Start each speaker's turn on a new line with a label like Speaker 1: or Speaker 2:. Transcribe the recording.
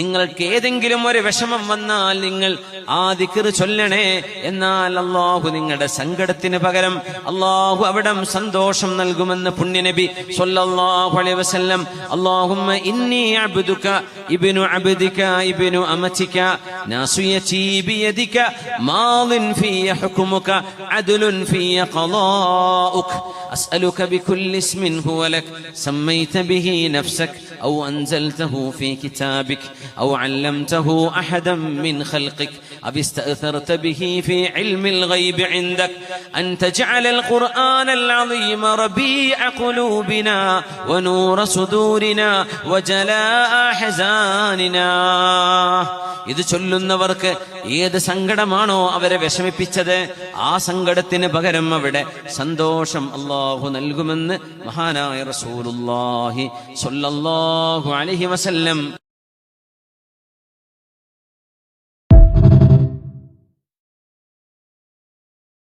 Speaker 1: നിങ്ങൾക്ക് ഏതെങ്കിലും ഒരു വിഷമം വന്നാൽ നിങ്ങൾ ആ ദിക്ർ ചൊല്ലണേ. എന്നാൽ അല്ലാഹു നിങ്ങളുടെ സങ്കടത്തിന് പകരം അല്ലാഹു അവിടം സന്തോഷം നൽകുമെന്ന് പുണ്യനബി സ്വല്ലല്ലാഹു അലൈഹി വസല്ലം. അല്ലാഹുമ്മ ഇന്നി അബ്ദുക ഇബ്നു അബ്ദിക ഇബ്നു അമതിക നാസിയതി ബിയദിക മാദിൻ ഫിയ ഹുക്മുക അദ്ലുൻ ഫിയ ഖളാഉക അസ്അലുക ബികുല്ലി ഇസ്മിൻ ഹുവ ലക സമ്മൈത ബിഹി നഫ്സക ഔ അൻസൽതഹു ഫീ കിതാബിക ഔ അല്ലംതഹു അഹദൻ മിൻ ഖൽഖിക أو استأثرت به في علم الغيب عندك أن تجعل القرآن العظيم ربيع قلوبنا ونور صدورنا وجلاء أحزاننا. ഇത് ചൊല്ലുന്നവർക്ക് ഏത് സങ്കടമാണോ അവരെ വിഷമിപ്പിച്ചത് ആ സങ്കടത്തിന് പകരം അവിടെ സന്തോഷം അല്ലാഹു നൽകുമെന്ന് മഹാനായ റസൂലുള്ളാഹി സ്വല്ലല്ലാഹു അലൈഹി വസല്ലം.